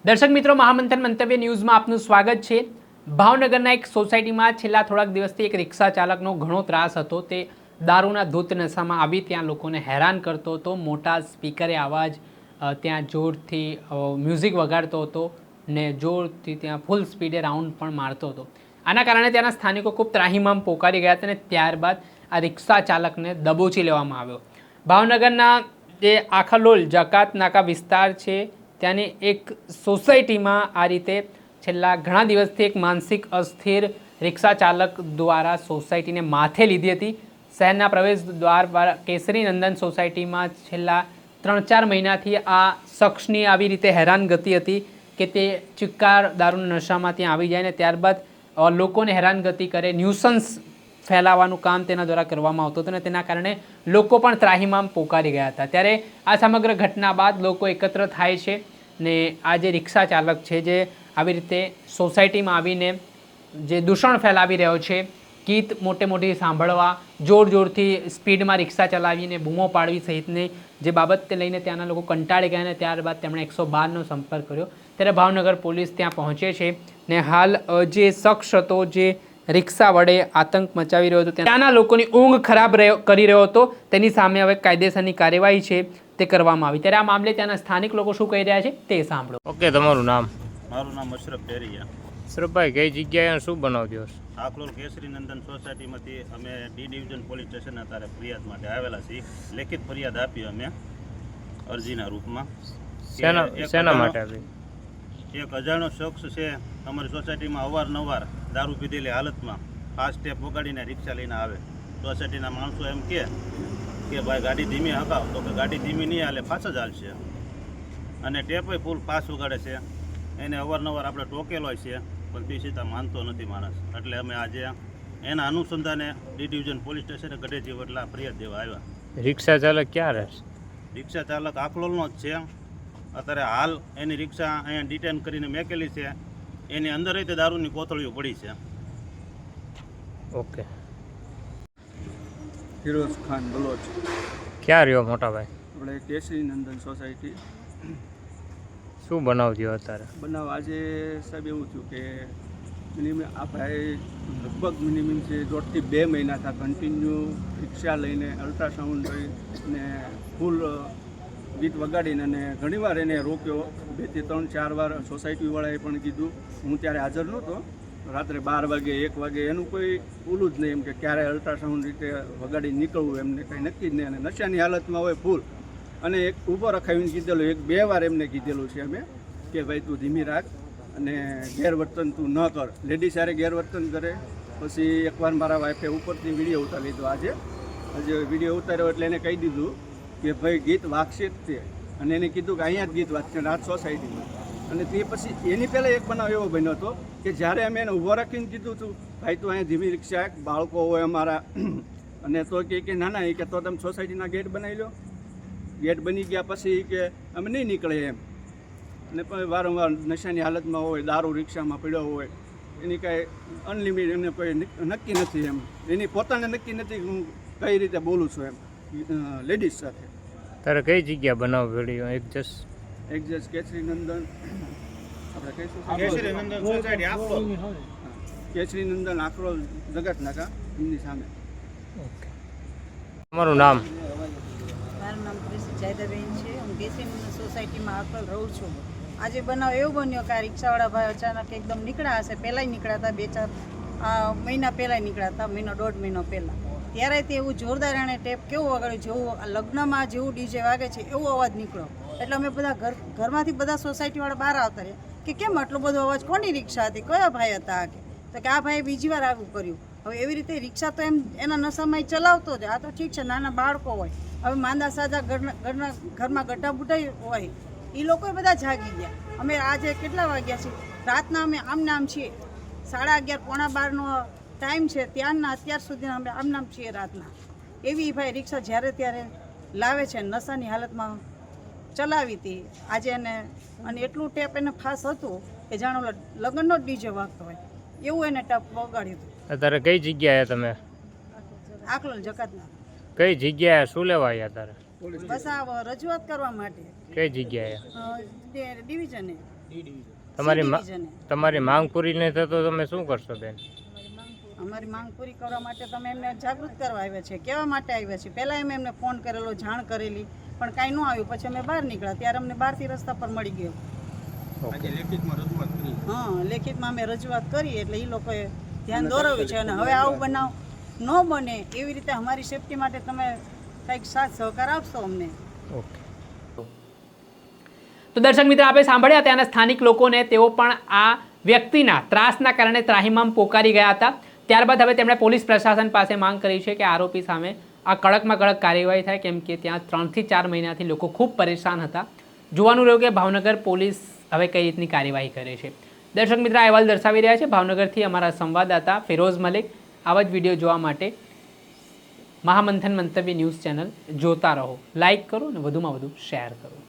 દર્શક મિત્રો, મહામંથન મંતવ્ય ન્યૂઝમાં આપનું સ્વાગત છે। ભાવનગરના એક સોસાયટીમાં છેલ્લા થોડાક દિવસથી એક રિક્ષા ચાલકનો ઘણો ત્રાસ હતો। તે દારૂના ધૂત નશામાં આવી ત્યાં લોકોને હેરાન કરતો હતો। મોટા સ્પીકરે અવાજ ત્યાં જોરથી મ્યુઝિક વગાડતો હતો ને જોરથી ત્યાં ફૂલ સ્પીડે રાઉન્ડ પણ મારતો હતો। આના કારણે ત્યાંના સ્થાનિકો ખૂબ ત્રાહિમામ પોકારી ગયા હતા અને ત્યારબાદ આ રિક્ષા ચાલકને દબોચી લેવામાં આવ્યો। ભાવનગરના જે આખલોલ જકાત નાકા વિસ્તાર છે ત્યાંની એક સોસાયટીમાં આ રીતે છેલ્લા ઘણા દિવસથી એક માનસિક અસ્થિર રિક્ષા ચાલક દ્વારા સોસાયટીને માથે લીધી હતી। શહેરના પ્રવેશ દ્વાર કેસરી નંદન સોસાયટીમાં છેલ્લા 3-4 મહિનાથી આ શખ્સની આવી રીતે હેરાનગતિ હતી કે તે ચિક્કાર દારૂના નશામાં ત્યાં આવી જાય ને ત્યારબાદ લોકોને હેરાનગતિ કરે, ન્યુસન્સ ફેલાવવાનું કામ તેના દ્વારા કરવામાં આવતું હતું અને તેના કારણે લોકો પણ ત્રાહિમામ પોકારી ગયા હતા। ત્યારે આ સમગ્ર ઘટના બાદ લોકો એકત્ર થાય છે ને આ જે રિક્ષા ચાલક છે જે આવી રીતે સોસાયટીમાં આવીને જે દૂષણ ફેલાવી રહ્યો છે, ગીત મોટી સાંભળવા, જોરથી સ્પીડમાં રિક્ષા ચલાવીને બૂમો પાડવી સહિતની જે બાબતને લઈને ત્યાંના લોકો કંટાળી ગયા અને ત્યારબાદ તેમણે 112નો સંપર્ક કર્યો। ત્યારે ભાવનગર પોલીસ ત્યાં પહોંચે છે ને હાલ જે શખ્સ હતો જે રિક્ષા વડે આતંક મચાવી રહ્યો હતો ત્યાંના લોકોની ઊંઘ ખરાબ કરી રહ્યો હતો તેની સામે હવે કાયદેસરની કાર્યવાહી છે તે કરવામાં આવી। ત્યારે આ મામલે ત્યાંના સ્થાનિક લોકો શું કહી રહ્યા છે તે સાંભળો। ઓકે, તમારું નામ? મારું નામ અશરફ પેરિયા। અશરફભાઈ, કઈ જગ્યાએ શું બનાવ થયો? આખલોલ કેસરી નંદન સોસાયટીમાંથી અમે ડી ડિવિઝન પોલીસ સ્ટેશન અત્યારે ફરિયાદ માટે આવેલા છીએ। લેખિત ફરિયાદ આપી અમે અરજીના રૂપમાં। શેના માટે આપી? એક અજાણ્યો શખ્સ છે અમારી સોસાયટીમાં અવારનવાર દારૂ પીધેલી હાલતમાં ફાસ્ટ ટેપ વગાડીને રિક્ષા લઈને આવે। સોસાયટીના માણસો એમ કે ભાઈ ગાડી ધીમી હકાવ, તો કે ગાડી ધીમી નહીં હાલે, ફાસ્ટ જ હાલશે અને ટેપય ફૂલ ફાસ્ટ વગાડે છે। એને અવારનવાર આપણે ટોકેલો છે પણ તે સીધા માનતો નથી માણસ। એટલે અમે આજે એના અનુસંધાને ડી ડિવિઝન પોલીસ સ્ટેશને ગઢેજી વડલા ફરિયાદ દેવા આવ્યા। રિક્ષા ચાલક ક્યાં રહે છે? રિક્ષા ચાલક આખલોલનો જ છે। અત્યારે હાલ એની રિક્ષા અહીંયા ડિટેન કરીને મેકેલી છે। એની અંદર તે દારૂની કોથળીઓ પડી છે। ઓકે, ફિરોઝ ખાન બલોચ, ક્યાં રહ્યો મોટા ભાઈ? આપણે કેસરી નંદન સોસાયટી। શું બનાવ થયો અત્યારે? બનાવ આજે સાહેબ એવું થયું કે મિનિમમ આ ભાઈ લગભગ મિનિમમ છે 1.5-2 મહિના થયા કન્ટિન્યુ રિક્ષા લઈને અલ્ટ્રાસાઉન્ડ કરીને ફૂલ ગીત વગાડીને અને ઘણીવાર એને રોક્યો, 2-3-4 વાર સોસાયટીવાળાએ પણ કીધું। હું ત્યારે હાજર નહોતો, રાત્રે 12 વાગે 1 વાગે એનું કોઈ ઓલું જ નહીં એમ કે ક્યારે અલ્ટ્રાસાઉન્ડ રીતે વગાડી નીકળવું એમને કંઈ નક્કી જ નહીં અને નશાની હાલતમાં હોય ફૂલ। અને એક ઊભો રખાવીને કીધેલું, 1-2 વાર એમને કીધેલું છે અમે કે ભાઈ તું ધીમી રાખ અને ગેરવર્તન તું ન કર। લેડીઝ સારે ગેરવર્તન કરે। પછી એકવાર મારા વાઈફે ઉપરથી વિડીયો ઉતારી લીધો। આજે વિડીયો ઉતાર્યો એટલે એને કહી દીધું કે ભાઈ ગીત વાગશે જ તે, અને એને કીધું કે અહીંયા જ ગીત વાગશે રાત સોસાયટીમાં। અને તે પછી એની પહેલાં એક બનાવ એવો બન્યો હતો કે જ્યારે અમે એને ઊભો રાખીને કીધું હતું ભાઈ તું અહીંયા ધીમી રિક્ષા બાળકો હોય અમારા અને તો કે ના એ કે તો તમે સોસાયટીના ગેટ બનાવી લો। ગેટ બની ગયા પછી કે અમે નહીં નીકળે એમ, અને પણ વારંવાર નશાની હાલતમાં હોય, દારૂ રિક્ષામાં પડ્યો હોય, એની કાંઈ અનલિમિટેડ એને કોઈ નક્કી નથી એમ, એની પોતાને નક્કી નથી હું કઈ રીતે બોલું છું એમ લેડીઝ સાથે। તારે કઈ જગ્યા બનાવ પડ્યો? એક્ઝેક્ટ કેસરી નંદન આપણે કહીશું કેસરી નંદન સોસાયટી આખલોલ। કેસરી નંદન આખલોલ જગત નાકા એમની સામે। ઓકે, તમારું નામ? મારું નામ કૃષિ જાયદાબેન છે। હું કેસરી નંદન સોસાયટીમાં આખલોલ રહું છું। આજે બનાવ એવો બન્યો કે આ રિક્ષાવાળા ભાઈ અચાનક એકદમ નીકળ્યા હશે, પહેલાંય નીકળ્યા હતા, 2-4 મહિના પહેલાંય નીકળ્યા હતા, 1-1.5 મહિનો પહેલાં। ત્યારે તે એવું જોરદાર એણે ટેપ કેવું વગાડ્યું, જેવું લગ્નમાં જેવું ડીજે વાગે છે એવો અવાજ નીકળ્યો। એટલે અમે બધા ઘરમાંથી બધા સોસાયટીવાળા બહાર આવતા રહ્યા કે કેમ આટલો બધો અવાજ, કોની રિક્ષા હતી, કયા ભાઈ હતા કે? તો કે આ ભાઈએ બીજી વાર આવું કર્યું। હવે એવી રીતે રિક્ષા તો એમ એના નશામાં ચલાવતો જ, આ તો ઠીક છે નાના બાળકો હોય, હવે માંદા સાજા ઘરમાં ગઢા બુઢા હોય, એ લોકો બધા જાગી ગયા। અમે આજે કેટલા વાગ્યા છે રાતના, અમે આમ છીએ, 11:30-11:15નો ટાઈમ છે, ત્યારના અત્યાર સુધી અમે આમ છીએ રાતના। એવી ભાઈ રિક્ષા જ્યારે ત્યારે લાવે છે, નશાની હાલતમાં ચલાવી હતી આજે એને, અને એટલું ટેપ એને ફાસ હતું કે જાણો લગ્નનો જ ડીજે વાગતો હોય એવું એને ટેપ વગાડ્યું હતું। અત્યારે કઈ જગ્યાએ તમે? આખલોલ જકાતના। કઈ જગ્યાએ શું લેવા આવ્યા તારે? બસ આ રજૂઆત કરવા માટે। કઈ જગ્યાએ? ડિવિઝને તમારી સી મા- ડિવિઝને. તમારી માંગ પૂરી નહીં થતો તો તમે શું કરશો બેન? અમારી માંગ પૂરી કરવા માટે તમે એમને જાગૃત કરવા આવ્યા છે, કેવા માટે આવ્યા છે. પહેલાં અમે એમને ફોન કરેલો, જાણ કરેલી, પણ કાંઈ ન આવ્યું. પછી અમે બહાર નીકળ્યા ત્યારે અમને બહારથી રસ્તા પર મળી ગયો. આજે લેખિતમાં રજૂઆત કરી. હા, લેખિતમાં અમે રજૂઆત કરી એટલે એ લોકોએ ધ્યાન દોરાવ્યું છે. અને હવે આવું બનાવ ન બને એવી રીતે અમારી સેફટી માટે તમે કંઈક સાથ સહકાર આપશો અમને. ઓકે. તો દર્શક મિત્ર, આપણે સાંભળ્યા ત્યાંના સ્થાનિક લોકોને. તેઓ પણ આ વ્યક્તિના ત્રાસના કારણે ત્રાહિમામ પોકારી ગયા હતા. ત્યારબાદ હવે તેમણે પોલીસ પ્રશાસન પાસે માંગ કરી છે કે આરોપી સામે આ કડકમાં કડક કાર્યવાહી થાય, કેમ કે ત્યાં 3 થી 4 મહિનાથી લોકો ખૂબ પરેશાન હતા. જોવાનું રહ્યું કે ભાવનગર પોલીસ હવે કઈ રીતની કાર્યવાહી કરે છે. દર્શક મિત્ર, અહેવાલ દર્શાવી રહ્યા છે ભાવનગરથી અમારા સંવાદદાતા ફિરોઝ મલિક. આવા જ વિડીયો જોવા માટે મહામંથન મંતવ્ય ન્યૂઝ ચેનલ જોતા રહો, લાઇક કરો અને વધુમાં વધુ શેર કરો.